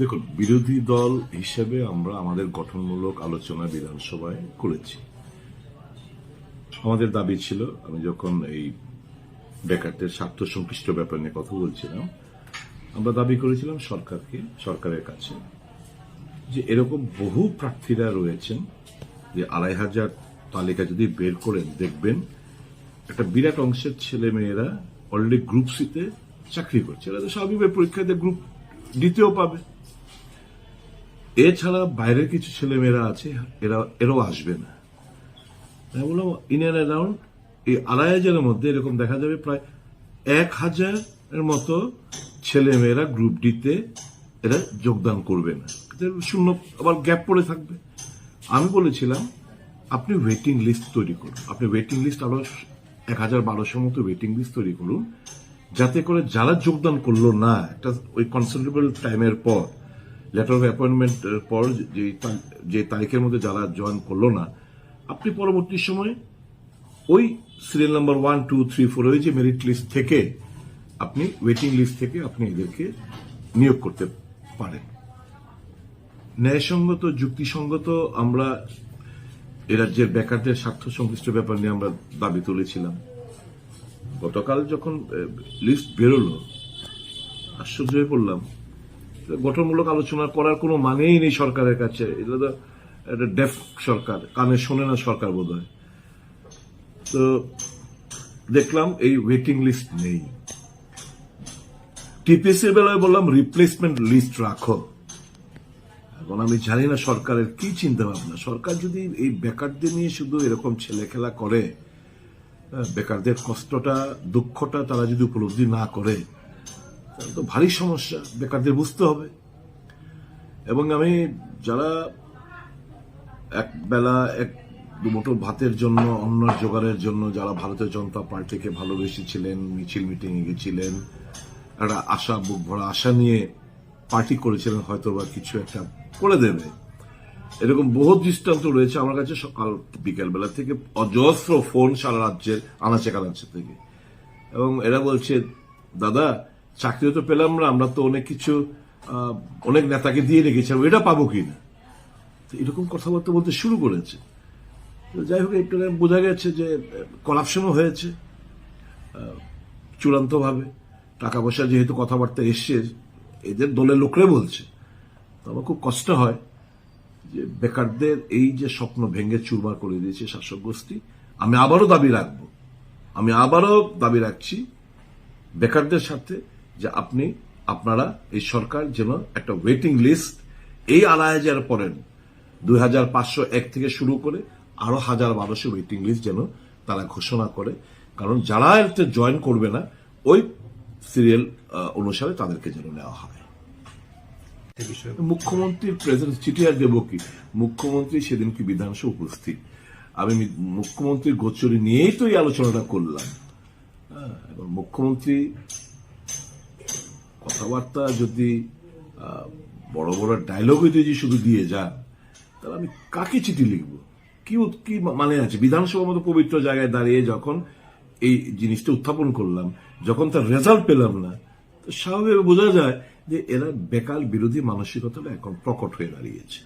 দেখুন, বিরোধী দল হিসেবে আমরা আমাদের গঠনমূলক আলোচনা বিধানসভায় করেছি। আমাদের দাবি ছিল, আমি যখন এই বেকারদের স্বার্থ সংশ্লিষ্ট ব্যাপার নিয়ে কথা বলছিলাম, আমরা দাবি করেছিলাম সরকারের কাছে যে এরকম বহু প্রার্থীরা রয়েছেন যে ২৫০০ তালিকা যদি বের করেন দেখবেন একটা বিরাট অংশের ছেলে মেয়েরা অলরেডি গ্রুপ সিতে চাকরি করছে। এরা তো স্বাভাবিকভাবে পরীক্ষাতে গ্রুপ ডিতেও পাবে। এছাড়া বাইরের কিছু ছেলে মেয়েরা আছে, এরাও আসবে না। আমি বললাম ইন অ্যান্ড অ্যারাউন্ড এই ২৫০০-এর মধ্যে এরকম দেখা যাবে প্রায় ১,০০০-এর মতো ছেলে মেয়েরা গ্রুপ ডিতে এরা যোগদান করবে না, শূন্য আবার গ্যাপ পড়ে থাকবে। আমি বলেছিলাম আপনি ওয়েটিং লিস্ট তৈরি করুন, আপনি ওয়েটিং লিস্ট আরো ১,১২০০ মতো ওয়েটিং লিস্ট তৈরি করুন, যাতে করে যারা যোগদান করলো না একটা ওই কনসিডারেবল টাইমের পর, লেটার অফ অ্যাপয়েন্টমেন্টের পর যে তারিখের মধ্যে যারা জয়েন করলো না, আপনি পরবর্তী সময় ওই সিরিয়াল নাম্বার 1, 2, 3, 4 ওই যে মেরিট লিস্ট থেকে আপনি ওয়েটিং লিস্ট থেকে আপনি এদেরকে নিয়োগ করতে পারেন। ন্যায়সঙ্গত যুক্তিসঙ্গত আমরা এ রাজ্যের বেকারদের স্বার্থ সংশ্লিষ্ট ব্যাপার নিয়ে আমরা দাবি তুলেছিলাম। গতকাল যখন লিস্ট বেরোলো আশ্চর্য হয়ে পড়লাম। গঠনমূলক আলোচনা করার কোনো মানেই নেই সরকারের কাছে। এটা তো একটা ডেফ সরকার, কানে শোনে না সরকার বোধ হয়। তো দেখলাম এই ওয়েটিং লিস্ট নেই। টিপিসির বেলায় বললাম রিপ্লেসমেন্ট লিস্ট রাখো। এখন আমি জানি না সরকারের কি চিন্তা ভাবনা। সরকার যদি এই বেকারদের নিয়ে শুধু এরকম ছেলে খেলা করে, বেকারদের কষ্টটা দুঃখটা তারা যদি উপলব্ধি না করে, তাহলে তো ভারী সমস্যা, বেকারদের বুঝতে হবে। এবং আমি যারা এক বেলা এক দুমুঠো ভাতের জন্য, অন্ন জোগাড়ের জন্য যারা ভারতীয় জনতা পার্টিকে ভালোবেসেছিলেন, মিছিল মিটিংয়ে গেছিলেন, একটা আশা, বুক ভরা আশা নিয়ে পার্টি করেছিলেন, হয়তো বা কিছু একটা করে দেবে, এরকম বহু দৃষ্টান্ত রয়েছে আমার কাছে। সকাল বিকেল বেলা থেকে অজস্র ফোন সারা রাজ্যের আনাচে কানাচে থেকে, এবং এরা বলছে দাদা চাকরিও তো পেলাম না, আমরা তো অনেক কিছু অনেক নেতাকে দিয়ে রেখেছিলাম, এটা পাবো কিনা। এরকম কথাবার্তা বলতে শুরু করেছে। যাই হোক, একটু বোঝা গেছে যে করাপশনও হয়েছে চূড়ান্তভাবে। টাকা পয়সা যেহেতু কথাবার্তা এসছে, এদের দলের লোকরা বলছে, তো আমার খুব কষ্ট হয় যে বেকারদের এই যে স্বপ্ন ভেঙে চুরমার করে দিয়েছে শাসক গোষ্ঠী। আমি আবারও দাবি রাখছি বেকারদের সাথে যে আপনারা এই সরকার যেন একটা ওয়েটিং লিস্ট এই ২৫০০ পরেন ২৫০১ থেকে শুরু করে আরো ১,১২০০ ওয়েটিং লিস্ট যেন তারা ঘোষণা করে। কারণ যারা এতে জয়েন করবে না ওই সিরিয়াল অনুসারে তাদেরকে যেন নেওয়া হয়। মুখ্যমন্ত্রীর প্রেজেন্স চিঠি আর দেব কি? মুখ্যমন্ত্রী সেদিন কি বিধানসভা উপস্থিত? আমি মুখ্যমন্ত্রীর গোচরে নিয়েই তো এই আলোচনাটা করলাম। এবং মুখ্যমন্ত্রী কথাবার্তা যদি বড় বড় ডায়লগ যদি শুধু দিয়ে যান, তাহলে আমি কাকে চিঠি লিখব? কি মানে আছে? বিধানসভার মতো পবিত্র জায়গায় দাঁড়িয়ে যখন এই জিনিসটা উত্থাপন করলাম, যখন তার রেজাল্ট পেলাম না, তো স্বাভাবিক বোঝা যায় যে এরা বেকার বিরোধী মানসিকতাটা এখন প্রকট হয়ে দাঁড়িয়েছে।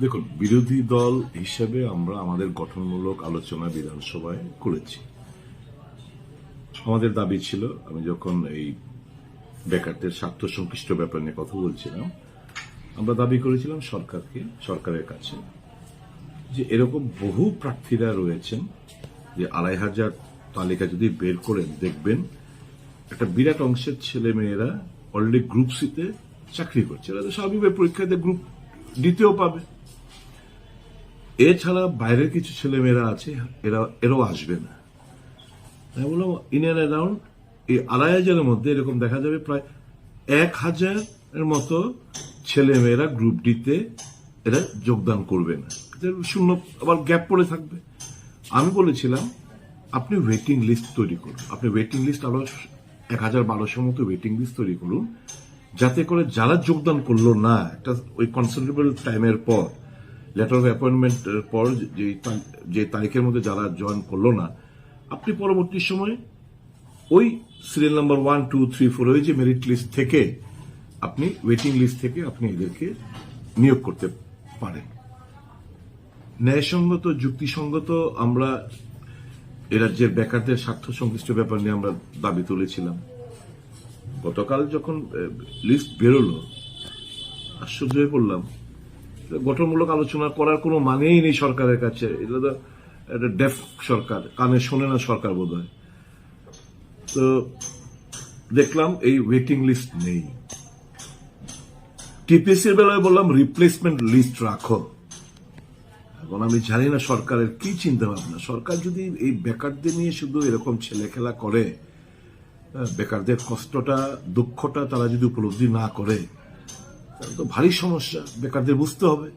দেখুন, বিরোধী দল হিসেবে আমরা আমাদের গঠনমূলক আলোচনা বিধানসভায় করেছি। আমাদের দাবি ছিল, আমি যখন এই বেকারদের স্বার্থ সংশ্লিষ্ট ব্যাপার নিয়ে কথা বলছিলাম, আমরা দাবি করেছিলাম সরকারের কাছে যে এরকম বহু প্রার্থীরা রয়েছেন যে ২৫০০ তালিকা যদি বের করেন দেখবেন একটা বিরাট অংশের ছেলে মেয়েরা অলরেডি গ্রুপ সিতে চাকরি করছে। এরা তো স্বাভাবিকভাবে পরীক্ষাতে গ্রুপ ডিতেও পাবে। এছাড়া বাইরের কিছু ছেলে মেয়েরা আছে, এরাও আসবে না। আমি বললাম ইন অ্যান্ড অ্যারাউন্ড এই ২৫০০-এর মধ্যে এরকম দেখা যাবে প্রায় ১,০০০-এর মতো ছেলে মেয়েরা গ্রুপ ডিতে এরা যোগদান করবে না, শূন্য আবার গ্যাপ পড়ে থাকবে। আমি বলেছিলাম আপনি ওয়েটিং লিস্ট তৈরি করুন, আপনি ওয়েটিং লিস্ট আরো ১,১২০০ মতো ওয়েটিং লিস্ট তৈরি করুন, যাতে করে যারা যোগদান করলো না একটা ওই কনসিডারেবল টাইমের পর, লেটার অফ অ্যাপয়েন্টমেন্টের পর যে তারিখের মধ্যে যারা জয়েন করলো না, আপনি পরবর্তী সময় ওই সিরিয়াল নাম্বার 1, 2, 3, 4 ওই যে মেরিট লিস্ট থেকে আপনি ওয়েটিং লিস্ট থেকে আপনি এদেরকে নিয়োগ করতে পারেন। ন্যায়সঙ্গত যুক্তিসঙ্গত আমরা এ রাজ্যের বেকারদের স্বার্থ সংশ্লিষ্ট ব্যাপার নিয়ে আমরা দাবি তুলেছিলাম। গতকাল যখন লিস্ট বেরোলো আশ্চর্য হয়ে পড়লাম। গঠনমূলক আলোচনা করার কোনো মানেই নেই সরকারের কাছে। এটা তো একটা ডেফ সরকার, কানে শোনে না সরকার বোধ হয়। তো দেখলাম এই ওয়েটিং লিস্ট নেই। টিপিএসসির বেলায় বললাম রিপ্লেসমেন্ট লিস্ট রাখো। এখন আমি জানি না সরকারের কি চিন্তা ভাবনা। সরকার যদি এই বেকারদের নিয়ে শুধু এরকম ছেলে খেলা করে, বেকারদের কষ্টটা দুঃখটা তারা যদি উপলব্ধি না করে, তাহলে তো ভারী সমস্যা, বেকারদের বুঝতে হবে।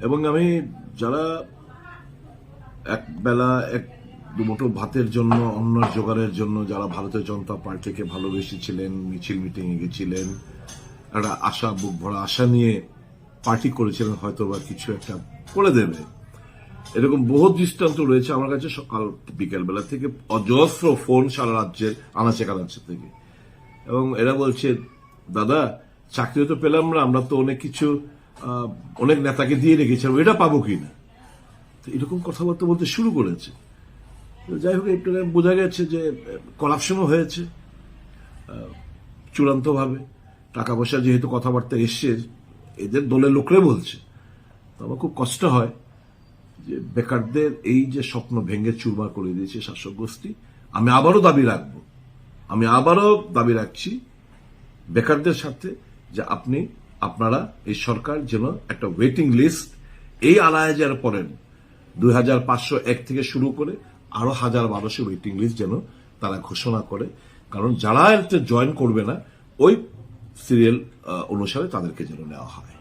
এবং আমি যারা এক বেলা এক দুমুঠো ভাতের জন্য, অন্যের জোগাড়ের জন্য যারা ভারতীয় জনতা পার্টিকে ভালোবেসেছিলেন, মিছিল মিটিংয়ে গেছিলেন, একটা আশা, বুক ভরা আশা নিয়ে পার্টি করেছিলেন, হয়তো বা কিছু একটা করে দেবে, এরকম বহু দৃষ্টান্ত রয়েছে আমার কাছে। সকাল বিকেল বেলা থেকে অজস্র ফোন সারা রাজ্যের আনাচে কানাচে থেকে, এবং এরা বলছে দাদা চাকরি তো পেলাম না, আমরা তো অনেক কিছু অনেক নেতাকে দিয়ে রেখেছিলাম, এটা পাবো কিনা। এরকম কথাবার্তা বলতে শুরু করেছে। যাই হোক, একটু বোঝা গেছে যে করাপশনও হয়েছে চূড়ান্তভাবে। টাকা পয়সা যেহেতু কথাবার্তা এসছে, এদের দলের লোকরা বলছে, তো আমার খুব কষ্ট হয় যে বেকারদের এই যে স্বপ্ন ভেঙে চুরমার করে দিয়েছে শাসক গোষ্ঠী। আমি আবারও দাবি রাখছি বেকারদের সাথে যে আপনারা এই সরকার যেন একটা ওয়েটিং লিস্ট এই ২,৫০০ পরেন ২,৫০১ থেকে শুরু করে আরো ১,১২০০ ওয়েটিং লিস্ট যেন তারা ঘোষণা করে। কারণ যারা এতে জয়েন করবে না, ওই সিরিয়াল অনুসারে তাদেরকে যেন নেওয়া হয়।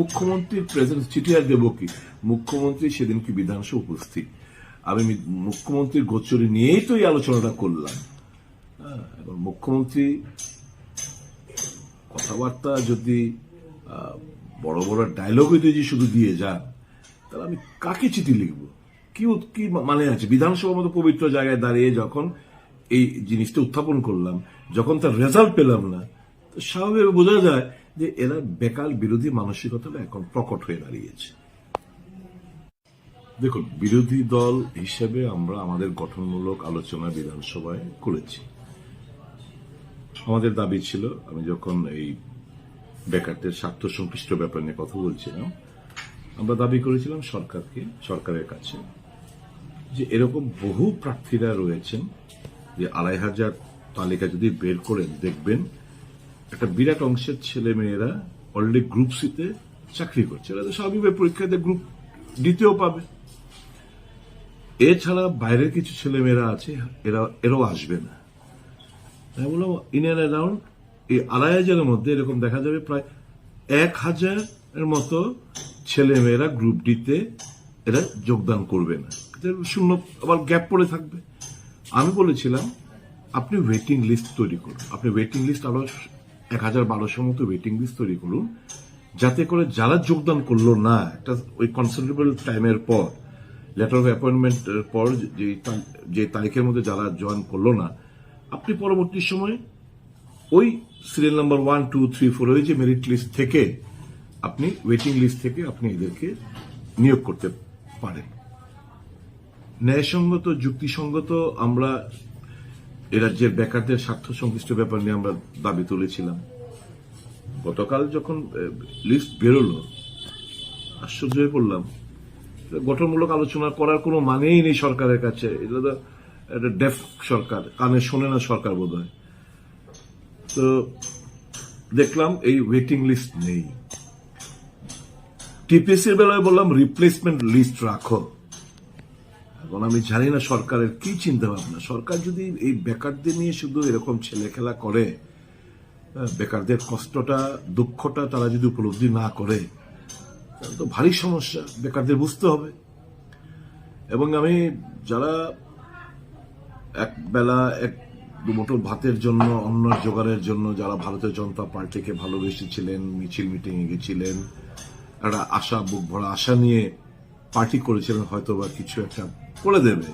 মুখ্যমন্ত্রীর প্রেজেন্স চিঠি আর দেব কি? মুখ্যমন্ত্রী সেদিন কি বিধানসভা উপস্থিত? আমি মুখ্যমন্ত্রীর গোচরে নিয়েই তো এই আলোচনাটা করলাম। এবং মুখ্যমন্ত্রী কথাবার্তা যদি বড় বড় ডায়লগ যদি শুধু দিয়ে যান, তাহলে আমি কাকে চিঠি লিখবো? কি মানে আছে? বিধানসভার মতো পবিত্র জায়গায় দাঁড়িয়ে যখন এই জিনিসটা উত্থাপন করলাম, যখন তার রেজাল্ট পেলাম না, তো স্বাভাবিক বোঝা যায় যে এরা বেকার বিরোধী মানসিকতাটা এখন প্রকট হয়ে দাঁড়িয়েছে। দেখুন, বিরোধী দল হিসেবে আমরা আমাদের গঠনমূলক আলোচনা বিধানসভায় করেছি। আমাদের দাবি ছিল, আমি যখন এই বেকারদের স্বার্থ সংশ্লিষ্ট ব্যাপার নিয়ে কথা বলছিলাম, আমরা দাবি করেছিলাম সরকারের কাছে যে এরকম বহু প্রার্থীরা রয়েছেন যে ২,৫০০ তালিকা যদি বের করেন, দেখবেন একটা বিরাট অংশের ছেলে মেয়েরা অলরেডি গ্রুপ সিতে চাকরি করছে। এরা তো স্বাভাবিকভাবে পরীক্ষাতে গ্রুপ ডিতেও পাবে। এছাড়া বাইরের কিছু ছেলে মেয়েরা আছে, এরাও আসবে না। আমি বললাম ইন অ্যান্ড অ্যারাউন্ড এই ২,৫০০ মধ্যে এরকম দেখা যাবে প্রায় ১,০০০ মতো ছেলে মেয়েরা গ্রুপ ডিতে এরা যোগদান করবে না, শূন্য আবার গ্যাপ পড়ে থাকবে। আমি বলেছিলাম আপনি ওয়েটিং লিস্ট তৈরি করুন, আপনি ওয়েটিং লিস্ট আরো ১,১২০০ মতো ওয়েটিং লিস্ট তৈরি করুন, যাতে করে যারা যোগদান করলো না, একটা ওই কনসিডারেবল টাইমের পর, লেটার অফ অ্যাপয়েন্টমেন্টের পর যে তারিখের মধ্যে যারা জয়েন করলো না, আপনি পরবর্তী সময় ওই সিরিয়াল নাম্বার 1, 2, 3, 4 ওই যে মেরিট লিস্ট থেকে আপনি ওয়েটিং লিস্ট থেকে আপনি এদেরকে নিয়োগ করতে পারেন। ন্যায়সঙ্গত যুক্তিসঙ্গত আমরা এ রাজ্যের বেকারদের স্বার্থ সংশ্লিষ্ট ব্যাপার নিয়ে আমরা দাবি তুলেছিলাম। গতকাল যখন লিস্ট বেরোলো আশ্চর্য হয়ে পড়লাম। গঠনমূলক আলোচনা করার কোনো মানেই নেই সরকারের কাছে। এটা তো একটা ডেফ সরকার, কানে শোনে না সরকার বোধ হয়। তো দেখলাম এই ওয়েটিং লিস্ট নেই। টিপিএসসির বেলায় বললাম রিপ্লেসমেন্ট লিস্ট রাখো। এখন আমি জানি না সরকারের কি চিন্তা ভাবনা। সরকার যদি এই বেকারদের নিয়ে শুধু এরকম ছেলে খেলা করে, বেকারদের কষ্টটা দুঃখটা তারা যদি উপলব্ধি না করে, তাহলে তো ভারী সমস্যা, বেকারদের বুঝতে হবে। এবং আমি যারা এক বেলা এক দুমুঠো ভাতের জন্য, অন্যের জোগাড়ের জন্য যারা ভারতীয় জনতা পার্টিকে ভালোবেসেছিলেন, মিছিল মিটিংয়ে গেছিলেন, একটা আশা, বুক ভরা আশা নিয়ে পার্টি করেছিলেন, হয়তো বা কিছু একটা করে দেবে,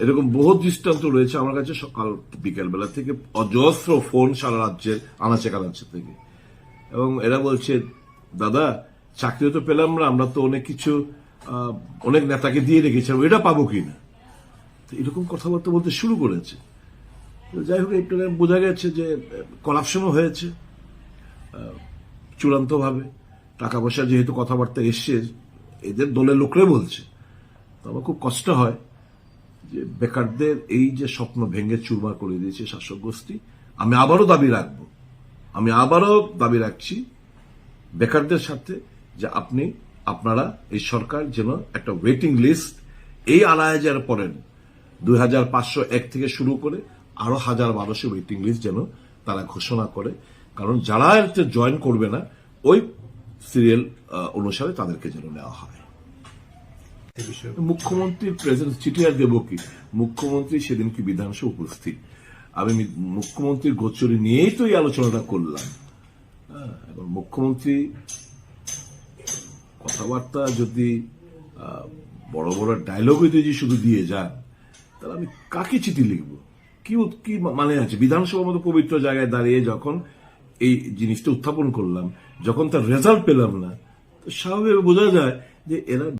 এরকম বহু দৃষ্টান্ত রয়েছে আমার কাছে। সকাল বিকেলবেলা থেকে অজস্র ফোন সারা রাজ্যের আনাচে কানাচে থেকে, এবং এরা বলছে দাদা চাকরিও তো পেলাম না, আমরা তো অনেক কিছু অনেক নেতাকে দিয়ে রেখেছিলাম, এটা পাবো কিনা। তো এরকম কথাবার্তা বলতে শুরু করেছে। তো যাই হোক, এটা বোঝা গেছে যে করাপশনও হয়েছে চূড়ান্তভাবে। টাকা পয়সা যেহেতু কথাবার্তা এসছে, এদের দলের লোকরা বলছে। তো আমার খুব কষ্ট হয় যে বেকারদের এই যে স্বপ্ন ভেঙে চুরমার করে দিয়েছে শাসক গোষ্ঠী। আমি আবারও দাবি রাখছি বেকারদের সাথে যে আপনারা এই সরকার যেন একটা ওয়েটিং লিস্ট এই আনায় যারা পড়েন 2501 থেকে শুরু করে আরো 1000-1200 ওয়েটিং লিস্ট যেন তারা ঘোষণা করে, কারণ যারা এতে জয়েন করবে না ওই সিরিয়াল অনুসারে তাদেরকে যেন নেওয়া হয়। মুখ্যমন্ত্রীর প্রেজেন্স চিঠি আর দেব কি? মুখ্যমন্ত্রী সেদিন কি বিধানসভা উপস্থিত? আমি মুখ্যমন্ত্রীর গোচরে নিয়েই তো এই আলোচনাটা করলাম। এখন মুখ্যমন্ত্রী কথাবার্তা যদি বড় বড় ডায়লগ যদি শুধু দিয়ে যান, তাহলে আমি কাকে চিঠি লিখবো? কি মানে আছে? বিধানসভার মতো পবিত্র জায়গায় দাঁড়িয়ে যখন এই জিনিসটা উত্থাপন করলাম, যখন তার রেজাল্ট পেলাম না, তো স্বাভাবিক বোঝা যায় যে এরা